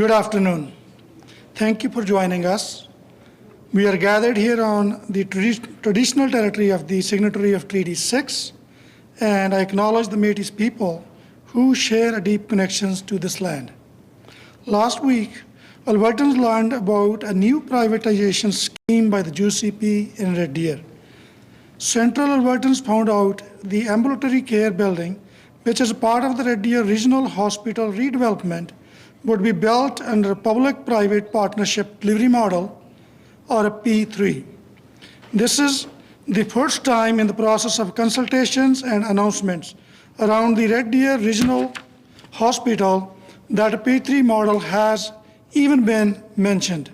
Good afternoon. Thank you for joining us. We are gathered here on the traditional territory of the signatory of Treaty 6, and I acknowledge the Métis people who share a deep connections to this land. Last week, Albertans learned about a new privatization scheme by the UCP in Red Deer. Central Albertans found out the Ambulatory Care Building, which is a part of the Red Deer Regional Hospital redevelopment, would be built under a public-private partnership delivery model, or a P3. This is the first time in the process of consultations and announcements around the Red Deer Regional Hospital that a P3 model has even been mentioned.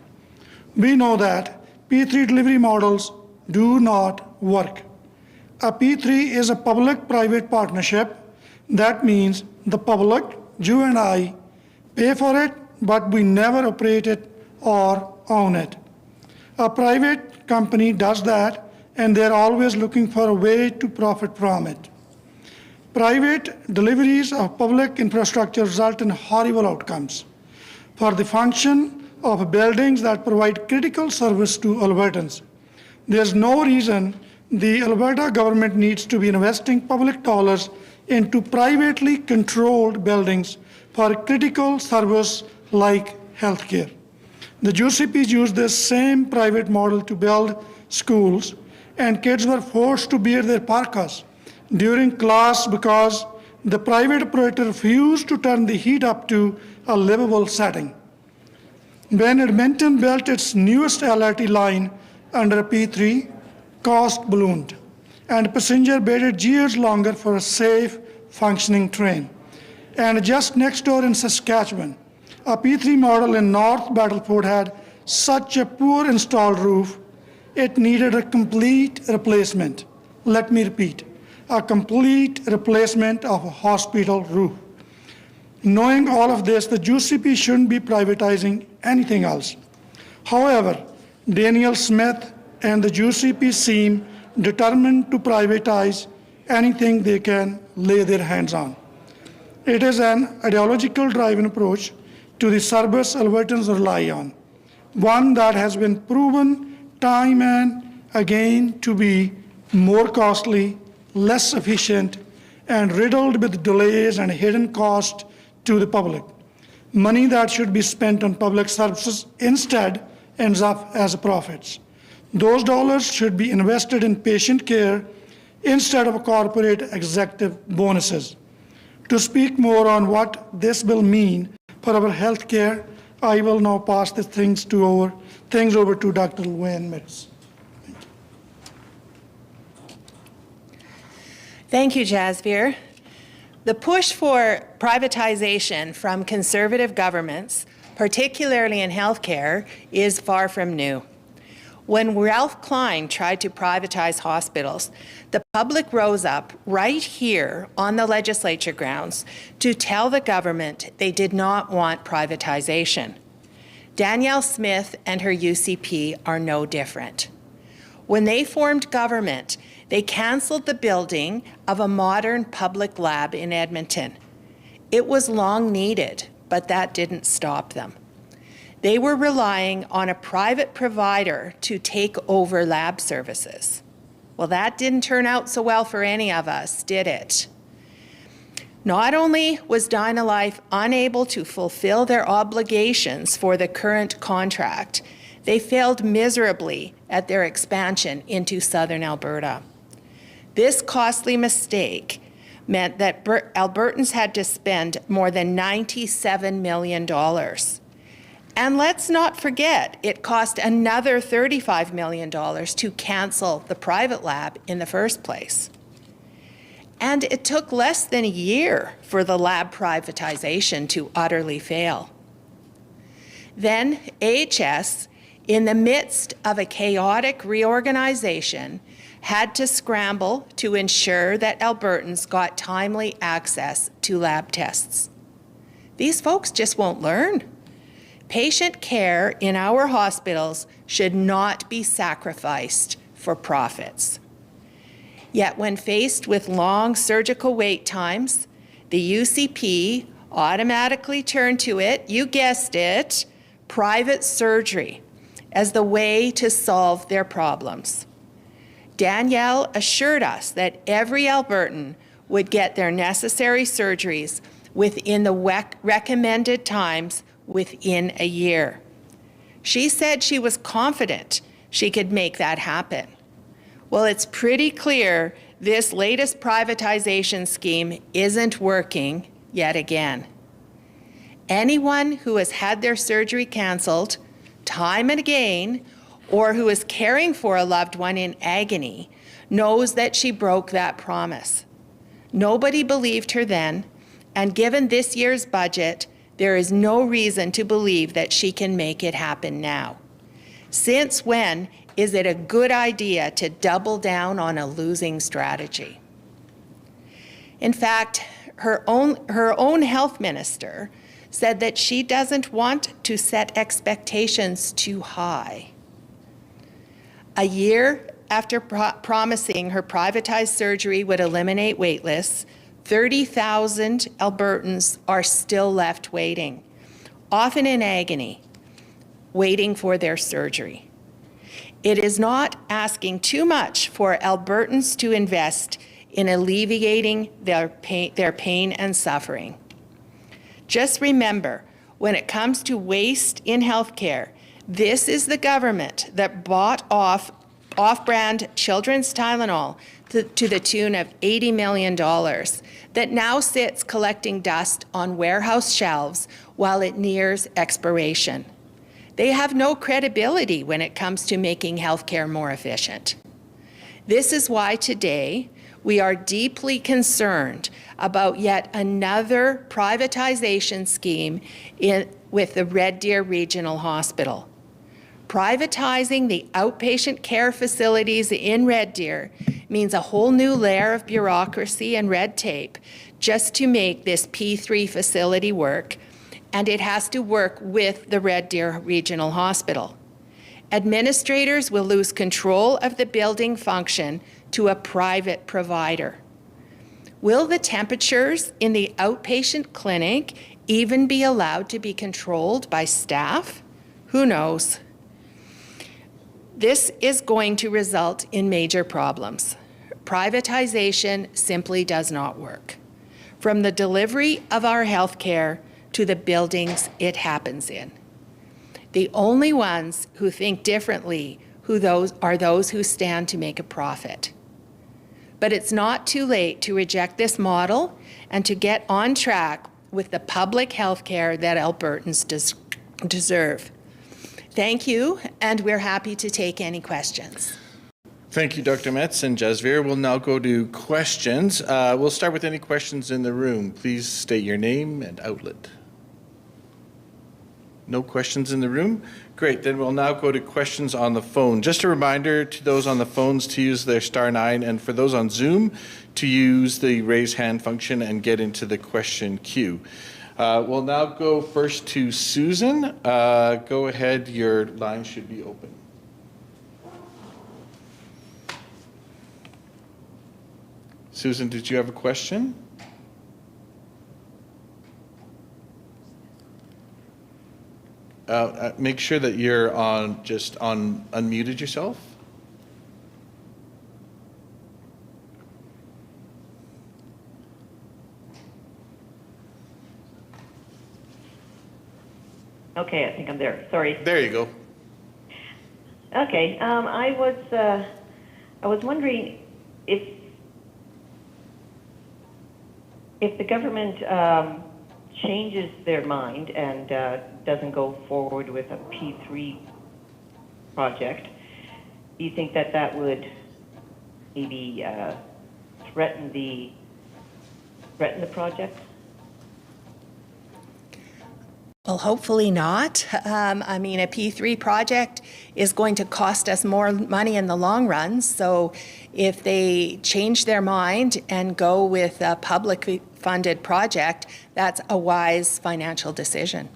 We know that P3 delivery models do not work. A P3 is a public-private partnership. That means the public, you and I, pay for it, but we never operate it or own it. A private company does that, and they're always looking for a way to profit from it. Private deliveries of public infrastructure result in horrible outcomes for the function of buildings that provide critical service to Albertans. There's no reason the Alberta government needs to be investing public dollars into privately controlled buildings for critical service like healthcare. The UCPs used this same private model to build schools, and kids were forced to wear their parkas during class because the private operator refused to turn the heat up to a livable setting. When Edmonton built its newest LRT line under a P3, cost ballooned, and passenger waited years longer for a safe, functioning train. And just next door in Saskatchewan, a P3 model in North Battleford had such a poor installed roof, it needed a complete replacement. Let me repeat, a complete replacement of a hospital roof. Knowing all of this, the UCP shouldn't be privatizing anything else. However, Daniel Smith and the UCP seem determined to privatize anything they can lay their hands on. It is an ideological driven approach to the service Albertans rely on, one that has been proven time and again to be more costly, less efficient, and riddled with delays and hidden costs to the public. Money that should be spent on public services instead ends up as profits. Those dollars should be invested in patient care instead of corporate executive bonuses. To speak more on what this will mean for our health care, I will now pass the things over to Dr. Luanne Metz. Thank you, Jasvir. The push for privatization from conservative governments, particularly in healthcare, is far from new. When Ralph Klein tried to privatize hospitals, the public rose up right here on the legislature grounds to tell the government they did not want privatization. Danielle Smith and her UCP are no different. When they formed government, they cancelled the building of a modern public lab in Edmonton. It was long needed, but that didn't stop them. They were relying on a private provider to take over lab services. Well, that didn't turn out so well for any of us, did it? Not only was Dynalife unable to fulfill their obligations for the current contract, they failed miserably at their expansion into southern Alberta. This costly mistake meant that Albertans had to spend more than $97 million. And let's not forget, it cost another $35 million to cancel the private lab in the first place. And it took less than a year for the lab privatization to utterly fail. Then AHS, in the midst of a chaotic reorganization, had to scramble to ensure that Albertans got timely access to lab tests. These folks just won't learn. Patient care in our hospitals should not be sacrificed for profits. Yet when faced with long surgical wait times, the UCP automatically turn to it, you guessed it, private surgery as the way to solve their problems. Danielle assured us that every Albertan would get their necessary surgeries within the recommended times within a year. She said she was confident she could make that happen. Well, it's pretty clear this latest privatization scheme isn't working yet again. Anyone who has had their surgery canceled time and again, or who is caring for a loved one in agony, knows that she broke that promise. Nobody believed her then, and given this year's budget, there is no reason to believe that she can make it happen now. Since when is it a good idea to double down on a losing strategy? In fact, her own health minister said that she doesn't want to set expectations too high. A year after promising her privatized surgery would eliminate waitlists, 30,000 Albertans are still left waiting, often in agony, waiting for their surgery. It is not asking too much for Albertans to invest in alleviating their pain and suffering. Just remember, when it comes to waste in healthcare, this is the government that bought off-brand children's Tylenol to the tune of $80 million that now sits collecting dust on warehouse shelves while it nears expiration. They have no credibility when it comes to making healthcare more efficient. This is why today we are deeply concerned about yet another privatization scheme with the Red Deer Regional Hospital. Privatizing the outpatient care facilities in Red Deer means a whole new layer of bureaucracy and red tape just to make this P3 facility work, and it has to work with the Red Deer Regional Hospital. Administrators will lose control of the building function to a private provider. Will the temperatures in the outpatient clinic even be allowed to be controlled by staff? Who knows? This is going to result in major problems. Privatization simply does not work. From the delivery of our health care to the buildings it happens in. The only ones who think differently are those who stand to make a profit. But it's not too late to reject this model and to get on track with the public health care that Albertans deserve. Thank you, and we're happy to take any questions. Thank you, Dr. Metz and Jasvir. We'll now go to questions. We'll start with any questions in the room. Please state your name and outlet. No questions in the room? Great, then we'll now go to questions on the phone. Just a reminder to those on the phones to use their *9, and for those on Zoom to use the raise hand function and get into the question queue. We'll now go first to Susan. Go ahead, your line should be open. Susan, did you have a question? Make sure that you're unmuted yourself. Okay, I think I'm there. Sorry. There you go. Okay, I was wondering if the government changes their mind and doesn't go forward with a P3 project, do you think that would maybe threaten the project? Well, hopefully not. I mean, a P3 project is going to cost us more money in the long run. So if they change their mind and go with a publicly funded project, that's a wise financial decision.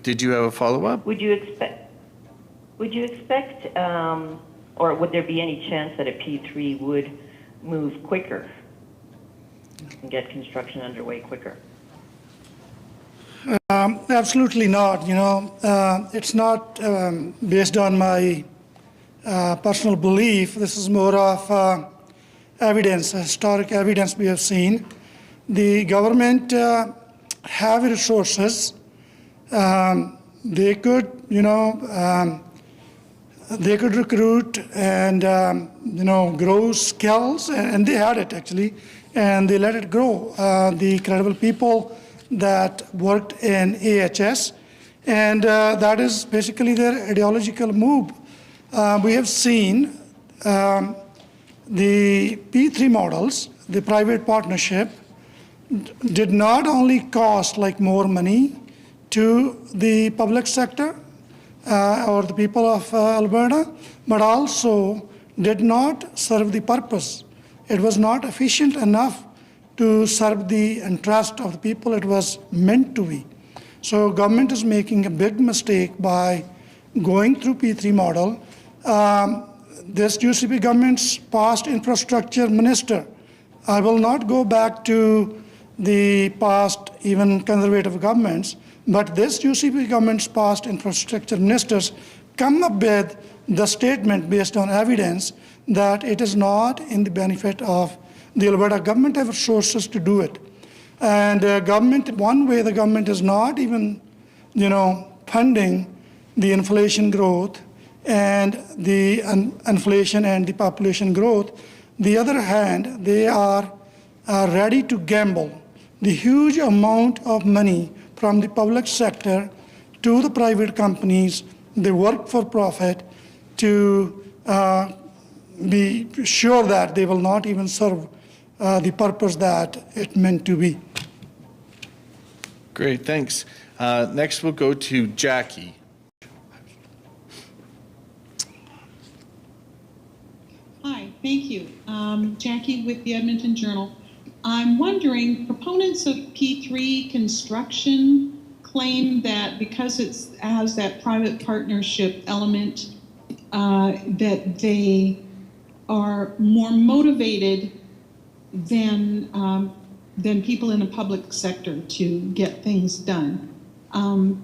Did you have a follow-up? Would you expect, or would there be any chance that a P3 would move quicker? and get construction underway quicker? Absolutely not. It's not based on my personal belief. This is more of evidence, historic evidence we have seen. The government have resources. They could, they could recruit and, grow skills, and they had it actually, and they let it grow. The credible people that worked in AHS, and that is basically their ideological move. We have seen the P3 models, the private partnership, did not only cost like more money to the public sector or the people of Alberta, but also did not serve the purpose. It was not efficient enough to serve the interest of the people it was meant to be. So government is making a big mistake by going through P3 model. This UCP government's past infrastructure minister, I will not go back to the past even conservative governments, but this UCP government's past infrastructure ministers come up with the statement based on evidence that it is not in the benefit of the Alberta government have resources to do it. And government, one way the government is not even, funding the inflation growth and the inflation and the population growth. The other hand, they are ready to gamble the huge amount of money from the public sector to the private companies, they work for profit, to be sure that they will not even serve the purpose that it meant to be. Great, thanks. Next, we'll go to Jackie. Hi, thank you. Jackie with the Edmonton Journal. I'm wondering, proponents of P3 construction claim that because it has that private partnership element, that they are more motivated than people in the public sector to get things done. Why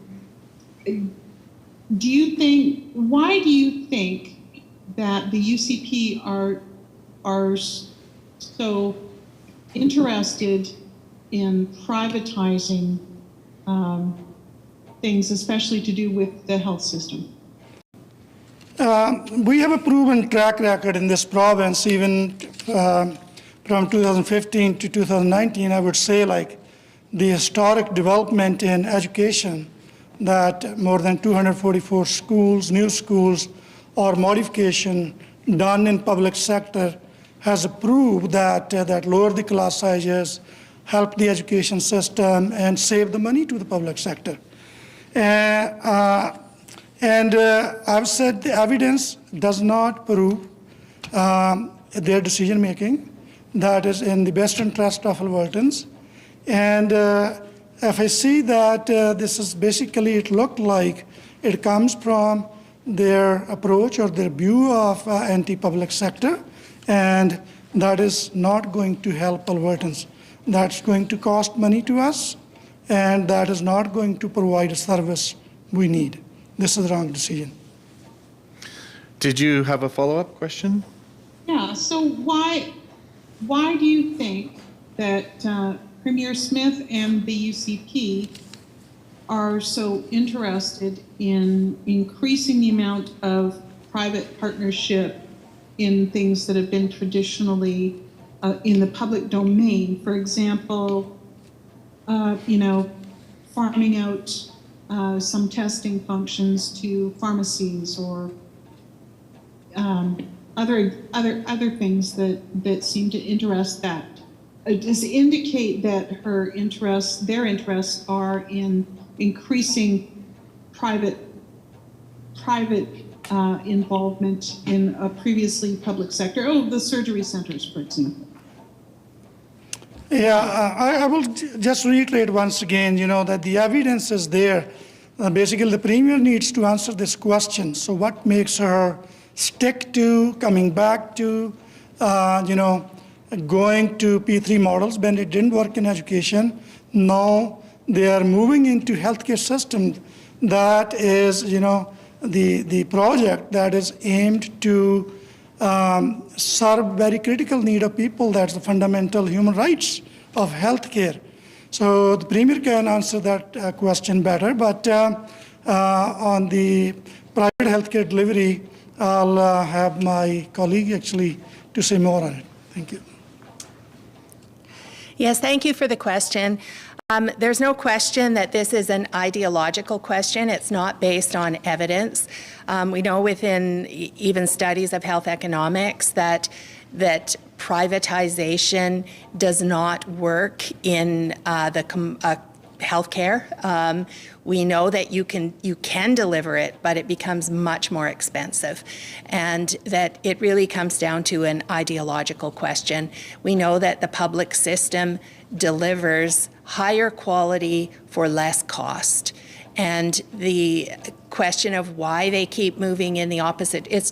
do you think that the UCP are so interested in privatizing things, especially to do with the health system? We have a proven track record in this province, even from 2015 to 2019, I would say, like the historic development in education, that more than 244 schools, new schools, or modification done in public sector has proved that lower the class sizes, help the education system, and save the money to the public sector. I've said the evidence does not prove their decision making that is in the best interest of Albertans. And if I see that this is basically, it looked like it comes from their approach or their view of anti-public sector, and that is not going to help Albertans. That's going to cost money to us, and that is not going to provide a service we need. This is the wrong decision. Did you have a follow-up question? Yeah, so why do you think that Premier Smith and the UCP are so interested in increasing the amount of private partnership in things that have been traditionally in the public domain? For example, farming out some testing functions to pharmacies or other things that seem to interest that. Does it indicate that their interests are in increasing private involvement in a previously public sector? Oh, the surgery centers, for example. Yeah, I will just reiterate once again, that the evidence is there. Basically, the Premier needs to answer this question. So what makes her stick to coming back to, going to P3 models when it didn't work in education. Now they are moving into healthcare system that is, the project that is aimed to serve very critical need of people. That's the fundamental human rights of healthcare. So the Premier can answer that question better, but on the private healthcare delivery, I'll have my colleague actually to say more on it. Thank you. Yes, thank you for the question. There's no question that this is an ideological question. It's not based on evidence. We know within even studies of health economics that privatization does not work in healthcare. We know that you can deliver it, but it becomes much more expensive, and that it really comes down to an ideological question. We know that the public system delivers higher quality for less cost. And the question of why they keep moving in the opposite, it's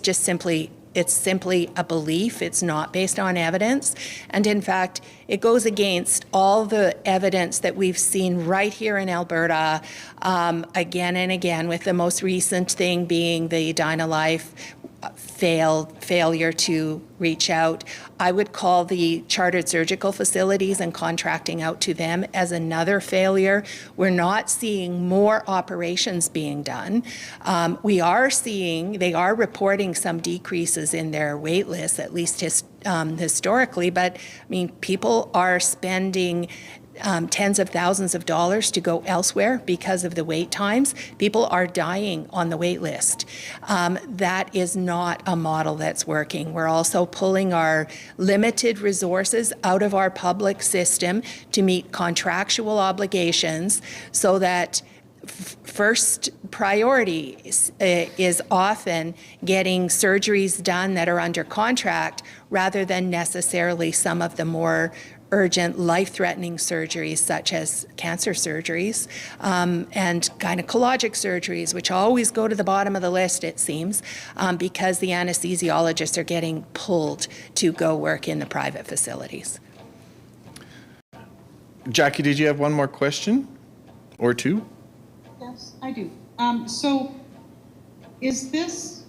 simply a belief. It's not based on evidence. And in fact, it goes against all the evidence that we've seen right here in Alberta again and again, with the most recent thing being the DynaLife failure to reach out. I would call the chartered surgical facilities and contracting out to them as another failure. We're not seeing more operations being done. They are reporting some decreases in their wait lists, at least historically, but I mean, people are spending tens of thousands of dollars to go elsewhere because of the wait times. People are dying on the wait list. That is not a model that's working. We're also pulling our limited resources out of our public system to meet contractual obligations, so that first priority is often getting surgeries done that are under contract rather than necessarily some of the more urgent, life-threatening surgeries such as cancer surgeries and gynecologic surgeries, which always go to the bottom of the list, it seems, because the anesthesiologists are getting pulled to go work in the private facilities. Jackie, did you have one more question or two? Yes, I do. So is this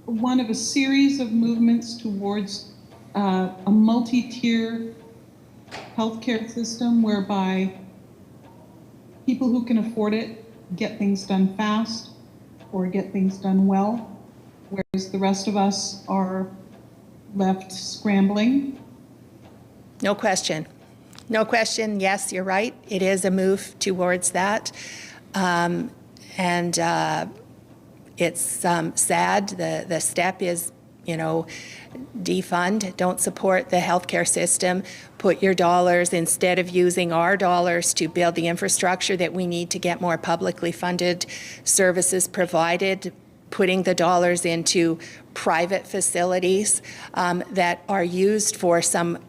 one of a series of movements towards a multi-tier healthcare system whereby people who can afford it get things done fast or get things done well, whereas the rest of us are left scrambling? No question. No question. Yes, you're right. It is a move towards that. It's sad. The step is, defund, don't support the healthcare system, put your dollars, instead of using our dollars to build the infrastructure that we need to get more publicly funded services provided, putting the dollars into private facilities that are used for some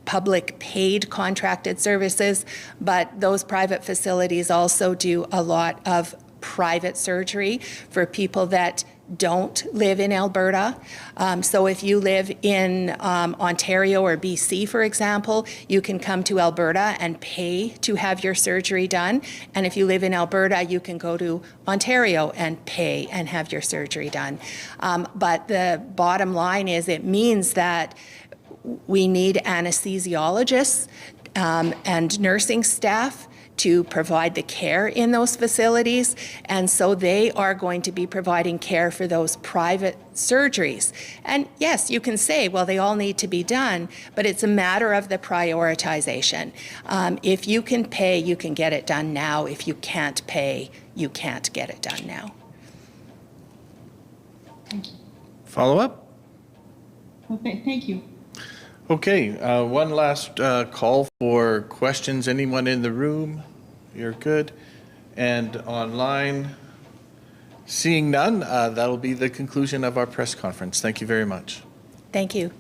public paid contracted services, but those private facilities also do a lot of private surgery for people that don't live in Alberta. So if you live in Ontario or BC, for example, you can come to Alberta and pay to have your surgery done. And if you live in Alberta, you can go to Ontario and pay and have your surgery done. But the bottom line is it means that we need anesthesiologists and nursing staff to provide the care in those facilities, and so they are going to be providing care for those private surgeries. And yes, you can say, well, they all need to be done, but it's a matter of the prioritization. If you can pay, you can get it done now. If you can't pay, you can't get it done now. Follow up? Okay, thank you. Okay, one last call for questions. Anyone in the room? You're good. And online, seeing none, that'll be the conclusion of our press conference. Thank you very much. Thank you.